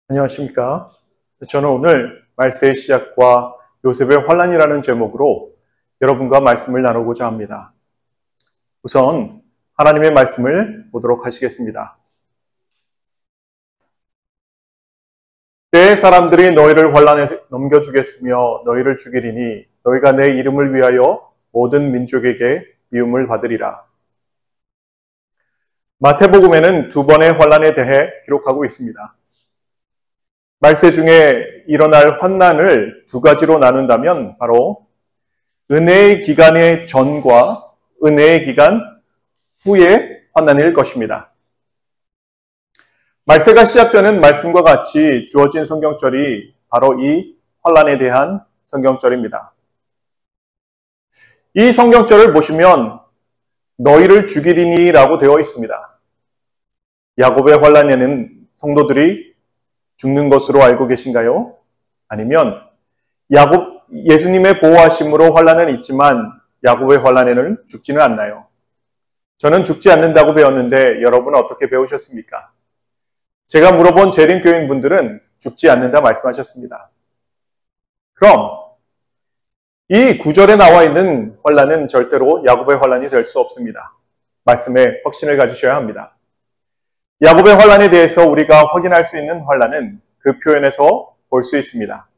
안녕하십니까. 저는 오늘 말세의 시작과 요셉의 환란이라는 제목으로 여러분과 말씀을 나누고자 합니다. 우선 하나님의 말씀을 보도록 하시겠습니다. 때의 사람들이 너희를 환란에 넘겨주겠으며 너희를 죽이리니 너희가 내 이름을 위하여 모든 민족에게 미움을 받으리라. 마태복음에는 두 번의 환란에 대해 기록하고 있습니다. 말세 중에 일어날 환난을 두 가지로 나눈다면 바로 은혜의 기간의 전과 은혜의 기간 후의 환난일 것입니다. 말세가 시작되는 말씀과 같이 주어진 성경절이 바로 이 환난에 대한 성경절입니다. 이 성경절을 보시면 너희를 죽이리니 라고 되어 있습니다. 야곱의 환난에는 성도들이 죽는 것으로 알고 계신가요? 아니면 예수님의 보호하심으로 환난은 있지만 야곱의 환난에는 죽지는 않나요? 저는 죽지 않는다고 배웠는데 여러분은 어떻게 배우셨습니까? 제가 물어본 재림 교인분들은 죽지 않는다 말씀하셨습니다. 그럼 이 구절에 나와 있는 환난은 절대로 야곱의 환난이 될 수 없습니다. 말씀에 확신을 가지셔야 합니다. 야곱의 환난에 대해서 우리가 확인할 수 있는 환난은 그 표현에서 볼 수 있습니다.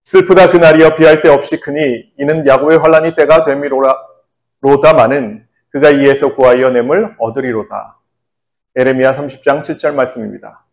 슬프다 그날이여 비할 데 없이 크니 이는 야곱의 환난이 때가 됨이로다마는 그가 이에서 구하여 냄을 얻으리로다. 에레미야 30장 7절 말씀입니다.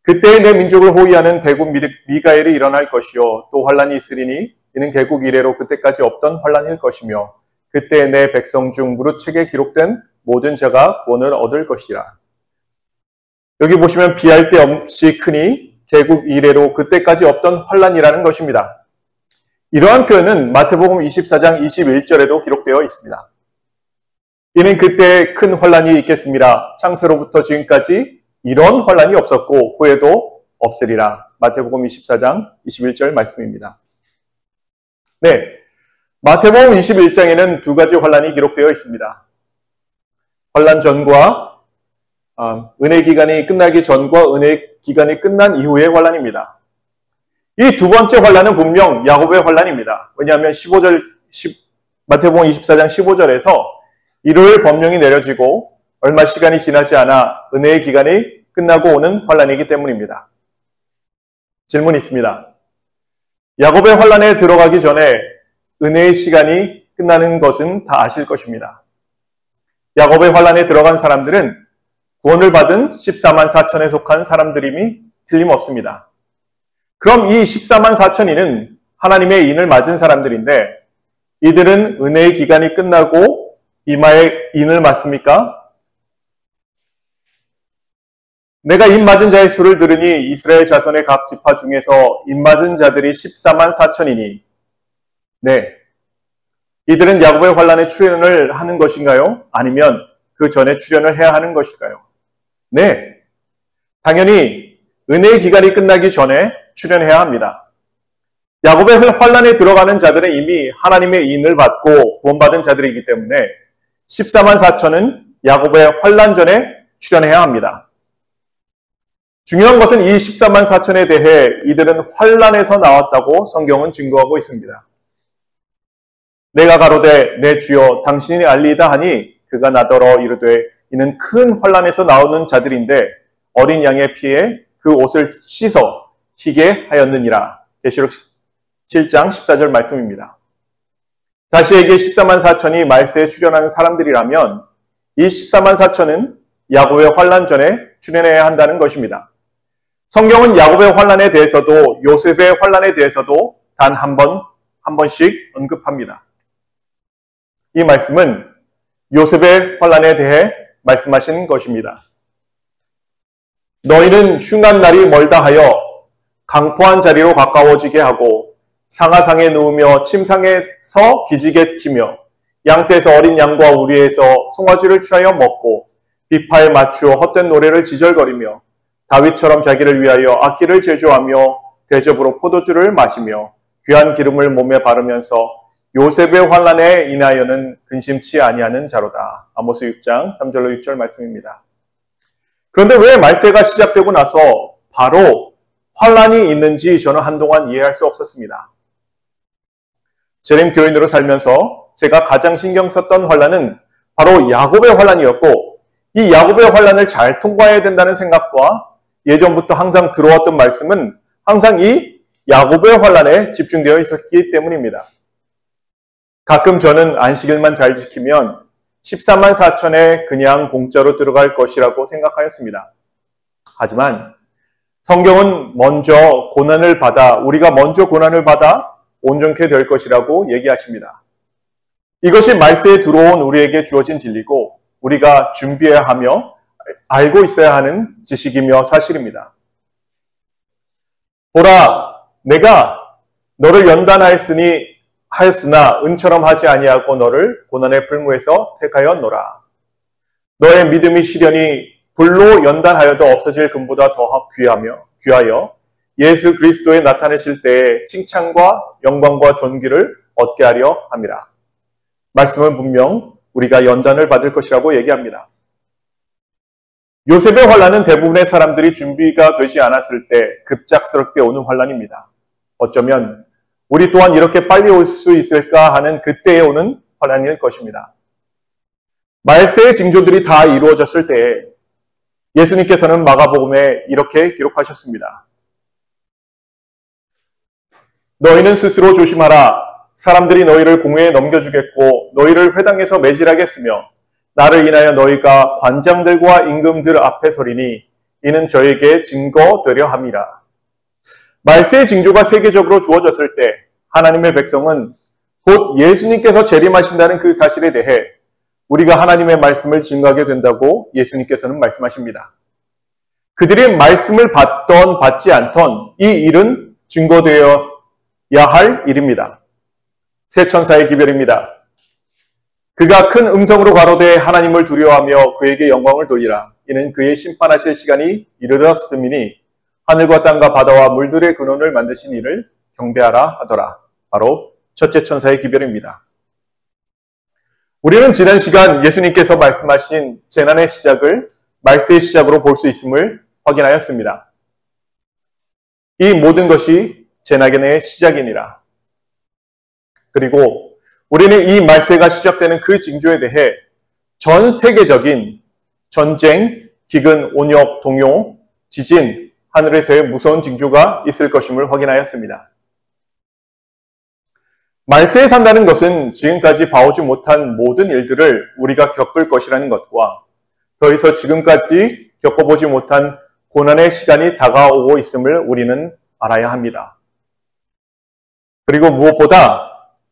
그때에 내 민족을 호위하는 대국 미가엘이 일어날 것이요 또 환난이 있으리니 이는 개국 이래로 그때까지 없던 환난일 것이며 그때에 내 백성 중 무릇책에 기록된 모든 자가 구원을 얻을 것이라. 여기 보시면 비할 데 없이 크니 개국 이래로 그때까지 없던 환난이라는 것입니다. 이러한 표현은 마태복음 24장 21절에도 기록되어 있습니다. 이는 그때 큰 환난이 있겠습니다. 창세로부터 지금까지 이런 환난이 없었고 후에도 없으리라. 마태복음 24장 21절 말씀입니다. 네, 마태복음 21장에는 두 가지 환난이 기록되어 있습니다. 환난 전과 은혜 기간이 끝나기 전과 은혜 기간이 끝난 이후의 환난입니다. 이 두 번째 환난은 분명 야곱의 환난입니다. 왜냐하면 마태복음 24장 15절에서 일요일 법령이 내려지고 얼마 시간이 지나지 않아 은혜의 기간이 끝나고 오는 환난이기 때문입니다. 질문이 있습니다. 야곱의 환난에 들어가기 전에 은혜의 시간이 끝나는 것은 다 아실 것입니다. 야곱의 환난에 들어간 사람들은 구원을 받은 14만 4천에 속한 사람들임이 틀림없습니다. 그럼 이 14만 4천인은 하나님의 인을 맞은 사람들인데 이들은 은혜의 기간이 끝나고 이마에 인을 맞습니까? 내가 인 맞은 자의 수를 들으니 이스라엘 자손의 각 지파 중에서 인 맞은 자들이 14만 4천이니 네, 이들은 야곱의 환난에 출연을 하는 것인가요? 아니면 그 전에 출연을 해야 하는 것일까요? 네, 당연히 은혜의 기간이 끝나기 전에 출연해야 합니다. 야곱의 환난에 들어가는 자들은 이미 하나님의 인을 받고 구원받은 자들이기 때문에 14만 4천은 야곱의 환난 전에 출연해야 합니다. 중요한 것은 이 14만 4천에 대해 이들은 환난에서 나왔다고 성경은 증거하고 있습니다. 내가 가로되 내 주여 당신이 알리이다 하니 그가 나더러 이르되 이는 큰 환난에서 나오는 자들인데 어린 양의 피에 그 옷을 씻어 희게 하였느니라. 계시록 7장 14절 말씀입니다. 다시 얘기해 14만 4천이 말세에 출연하는 사람들이라면 이 14만 4천은 야곱의 환난 전에 출연해야 한다는 것입니다. 성경은 야곱의 환난에 대해서도 요셉의 환난에 대해서도 단 한 번씩 언급합니다. 이 말씀은 요셉의 환난에 대해 말씀하신 것입니다. 너희는 흉한 날이 멀다 하여 강포한 자리로 가까워지게 하고 상하상에 누우며 침상에서 기지개 키며 양떼에서 어린 양과 우리에서 송아지를 취하여 먹고 비파에 맞추어 헛된 노래를 지절거리며 다윗처럼 자기를 위하여 악기를 제조하며 대접으로 포도주를 마시며 귀한 기름을 몸에 바르면서 요셉의 환난에 인하여는 근심치 아니하는 자로다. 아모스 6장 3절로 6절 말씀입니다. 그런데 왜 말세가 시작되고 나서 바로 환란이 있는지 저는 한동안 이해할 수 없었습니다. 재림 교인으로 살면서 제가 가장 신경 썼던 환란은 바로 야곱의 환란이었고, 이 야곱의 환란을 잘 통과해야 된다는 생각과 예전부터 항상 들어왔던 말씀은 항상 이 야곱의 환란에 집중되어 있었기 때문입니다. 가끔 저는 안식일만 잘 지키면 14만 4천에 그냥 공짜로 들어갈 것이라고 생각하였습니다. 하지만 성경은 먼저 고난을 받아, 우리가 먼저 고난을 받아 온전케 될 것이라고 얘기하십니다. 이것이 말세에 들어온 우리에게 주어진 진리고 우리가 준비해야 하며 알고 있어야 하는 지식이며 사실입니다. 보라, 내가 너를 하였으나 은처럼 하지 아니하고 너를 고난의 풀무에서 택하였노라. 너의 믿음이 시련이 불로 연단하여도 없어질 금보다 더 귀하여 예수 그리스도에 나타내실 때에 칭찬과 영광과 존귀를 얻게 하려 함이라. 말씀은 분명 우리가 연단을 받을 것이라고 얘기합니다. 요셉의 환란은 대부분의 사람들이 준비가 되지 않았을 때 급작스럽게 오는 환란입니다. 어쩌면 우리 또한 이렇게 빨리 올 수 있을까 하는 그때에 오는 환란일 것입니다. 말세의 징조들이 다 이루어졌을 때에 예수님께서는 마가복음에 이렇게 기록하셨습니다. 너희는 스스로 조심하라. 사람들이 너희를 공회에 넘겨주겠고 너희를 회당에서 매질하겠으며 나를 인하여 너희가 관장들과 임금들 앞에 서리니 이는 저에게 증거되려 함이라. 말세의 징조가 세계적으로 주어졌을 때 하나님의 백성은 곧 예수님께서 재림하신다는 그 사실에 대해 우리가 하나님의 말씀을 증거하게 된다고 예수님께서는 말씀하십니다. 그들이 말씀을 받던 받지 않던 이 일은 증거되어야 할 일입니다. 새 천사의 기별입니다. 그가 큰 음성으로 가로되 하나님을 두려워하며 그에게 영광을 돌리라. 이는 그의 심판하실 시간이 이르렀음이니 하늘과 땅과 바다와 물들의 근원을 만드신 이를 경배하라 하더라. 바로 첫째 천사의 기별입니다. 우리는 지난 시간 예수님께서 말씀하신 재난의 시작을 말세의 시작으로 볼 수 있음을 확인하였습니다. 이 모든 것이 재난의 시작이니라. 그리고 우리는 이 말세가 시작되는 그 징조에 대해 전 세계적인 전쟁, 기근, 온역, 동요, 지진, 하늘에서의 무서운 징조가 있을 것임을 확인하였습니다. 말세에 산다는 것은 지금까지 봐오지 못한 모든 일들을 우리가 겪을 것이라는 것과 더해서 지금까지 겪어보지 못한 고난의 시간이 다가오고 있음을 우리는 알아야 합니다. 그리고 무엇보다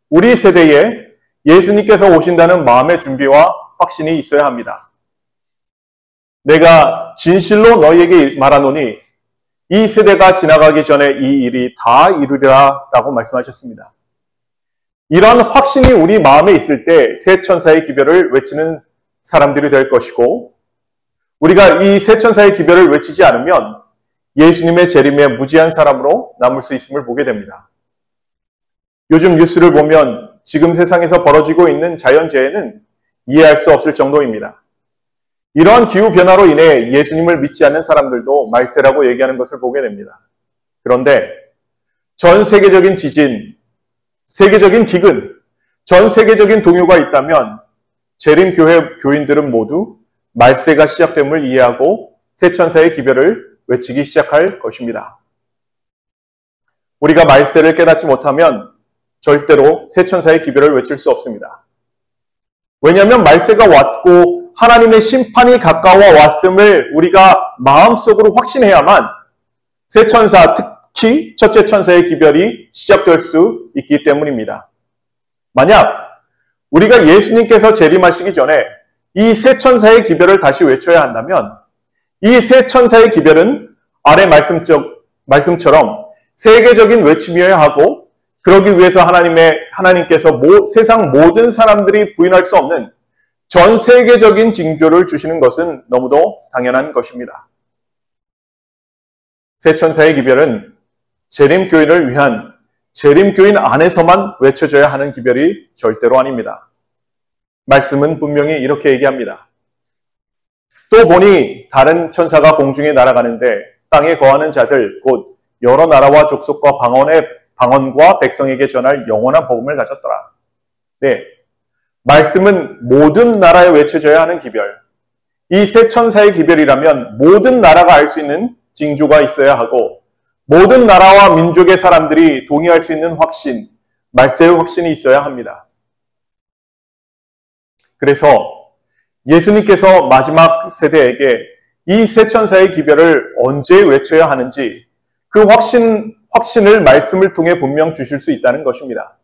우리 세대에 예수님께서 오신다는 마음의 준비와 확신이 있어야 합니다. 내가 진실로 너희에게 말하노니 이 세대가 지나가기 전에 이 일이 다 이루리라 라고 말씀하셨습니다. 이러한 확신이 우리 마음에 있을 때 새 천사의 기별을 외치는 사람들이 될 것이고 우리가 이 새 천사의 기별을 외치지 않으면 예수님의 재림에 무지한 사람으로 남을 수 있음을 보게 됩니다. 요즘 뉴스를 보면 지금 세상에서 벌어지고 있는 자연재해는 이해할 수 없을 정도입니다. 이러한 기후변화로 인해 예수님을 믿지 않는 사람들도 말세라고 얘기하는 것을 보게 됩니다. 그런데 전 세계적인 지진, 세계적인 기근, 전 세계적인 동요가 있다면 재림교회 교인들은 모두 말세가 시작됨을 이해하고 새 천사의 기별을 외치기 시작할 것입니다. 우리가 말세를 깨닫지 못하면 절대로 새 천사의 기별을 외칠 수 없습니다. 왜냐하면 말세가 왔고 하나님의 심판이 가까워 왔음을 우리가 마음속으로 확신해야만 새 천사, 특히 첫째 천사의 기별이 시작될 수 있기 때문입니다. 만약 우리가 예수님께서 재림하시기 전에 이 새 천사의 기별을 다시 외쳐야 한다면 이 새 천사의 기별은 아래 말씀처럼 세계적인 외침이어야 하고 그러기 위해서 하나님께서 세상 모든 사람들이 부인할 수 없는 전 세계적인 징조를 주시는 것은 너무도 당연한 것입니다. 새 천사의 기별은 재림교인을 위한 재림교인 안에서만 외쳐져야 하는 기별이 절대로 아닙니다. 말씀은 분명히 이렇게 얘기합니다. 또 보니 다른 천사가 공중에 날아가는데 땅에 거하는 자들 곧 여러 나라와 족속과 방언과 백성에게 전할 영원한 복음을 가졌더라. 네, 말씀은 모든 나라에 외쳐져야 하는 기별. 이 세 천사의 기별이라면 모든 나라가 알 수 있는 징조가 있어야 하고 모든 나라와 민족의 사람들이 동의할 수 있는 확신, 말세의 확신이 있어야 합니다. 그래서 예수님께서 마지막 세대에게 이 세 천사의 기별을 언제 외쳐야 하는지 그 확신을 말씀을 통해 분명 주실 수 있다는 것입니다.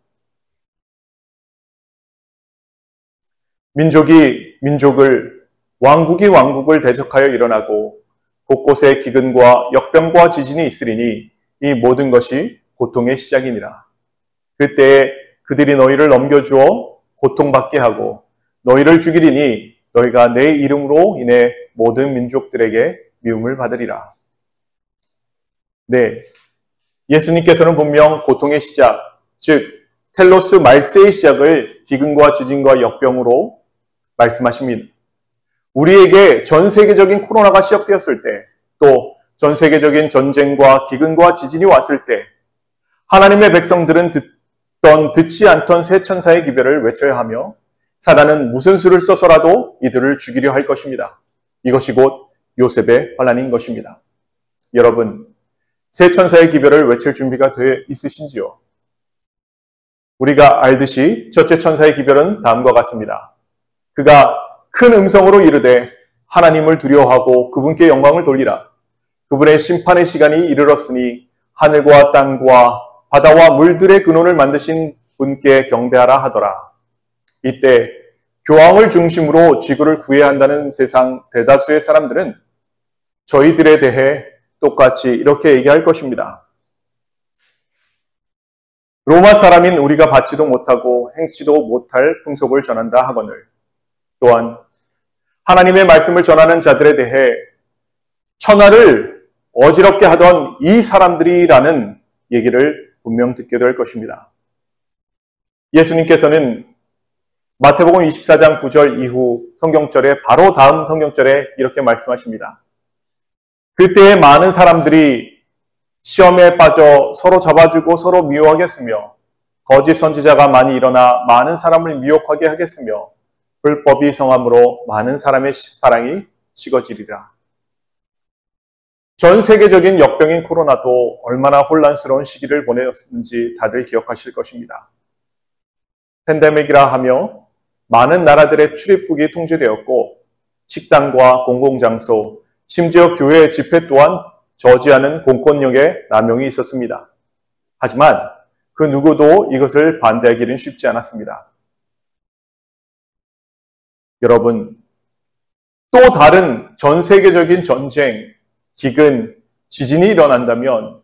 민족이 민족을, 왕국이 왕국을 대적하여 일어나고 곳곳에 기근과 역병과 지진이 있으리니 이 모든 것이 고통의 시작이니라. 그때에 그들이 너희를 넘겨주어 고통받게 하고 너희를 죽이리니 너희가 내 이름으로 인해 모든 민족들에게 미움을 받으리라. 네, 예수님께서는 분명 고통의 시작, 즉 텔로스 말세의 시작을 기근과 지진과 역병으로 말씀하십니다. 우리에게 전 세계적인 코로나가 시작되었을 때, 또 전 세계적인 전쟁과 기근과 지진이 왔을 때 하나님의 백성들은 듣지 않던 세 천사의 기별을 외쳐야 하며 사단은 무슨 수를 써서라도 이들을 죽이려 할 것입니다. 이것이 곧 요셉의 환난인 것입니다. 여러분, 세 천사의 기별을 외칠 준비가 되어 있으신지요? 우리가 알듯이 첫째 천사의 기별은 다음과 같습니다. 그가 큰 음성으로 이르되 하나님을 두려워하고 그분께 영광을 돌리라. 그분의 심판의 시간이 이르렀으니 하늘과 땅과 바다와 물들의 근원을 만드신 분께 경배하라 하더라. 이때 교황을 중심으로 지구를 구해야 한다는 세상 대다수의 사람들은 저희들에 대해 똑같이 이렇게 얘기할 것입니다. 로마 사람인 우리가 받지도 못하고 행치도 못할 풍속을 전한다 하거늘, 또한 하나님의 말씀을 전하는 자들에 대해 천하를 어지럽게 하던 이 사람들이라는 얘기를 분명 듣게 될 것입니다. 예수님께서는 마태복음 24장 9절 이후 성경절에 바로 다음 성경절에 이렇게 말씀하십니다. 그때에 많은 사람들이 시험에 빠져 서로 잡아주고 서로 미워하겠으며 거짓 선지자가 많이 일어나 많은 사람을 미혹하게 하겠으며 불법이 성함으로 많은 사람의 사랑이 식어지리라. 전 세계적인 역병인 코로나도 얼마나 혼란스러운 시기를 보내었는지 다들 기억하실 것입니다. 팬데믹이라 하며 많은 나라들의 출입국이 통제되었고 식당과 공공장소, 심지어 교회 집회 또한 저지하는 공권력의 남용이 있었습니다. 하지만 그 누구도 이것을 반대하기는 쉽지 않았습니다. 여러분, 또 다른 전 세계적인 전쟁, 기근, 지진이 일어난다면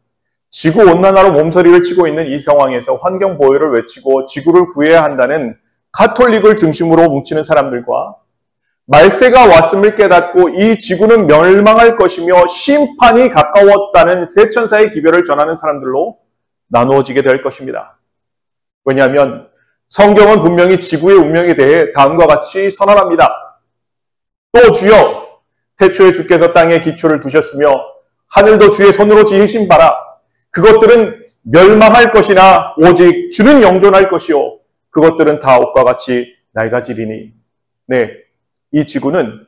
지구온난화로 몸서리를 치고 있는 이 상황에서 환경보호를 외치고 지구를 구해야 한다는 가톨릭을 중심으로 뭉치는 사람들과 말세가 왔음을 깨닫고 이 지구는 멸망할 것이며 심판이 가까웠다는 세 천사의 기별을 전하는 사람들로 나누어지게 될 것입니다. 왜냐하면 성경은 분명히 지구의 운명에 대해 다음과 같이 선언합니다. 또 주여, 태초에 주께서 땅에 기초를 두셨으며 하늘도 주의 손으로 지으신 바라. 그것들은 멸망할 것이나 오직 주는 영존할 것이요 그것들은 다 옷과 같이 낡아지리니. 네, 이 지구는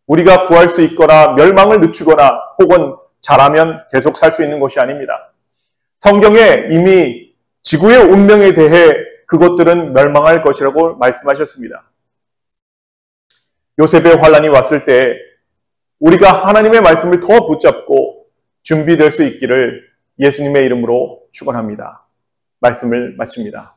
우리가 구할 수 있거나 멸망을 늦추거나 혹은 잘하면 계속 살 수 있는 것이 아닙니다. 성경에 이미 지구의 운명에 대해 그것들은 멸망할 것이라고 말씀하셨습니다. 요셉의 환난이 왔을 때 우리가 하나님의 말씀을 더 붙잡고 준비될 수 있기를 예수님의 이름으로 축원합니다. 말씀을 마칩니다.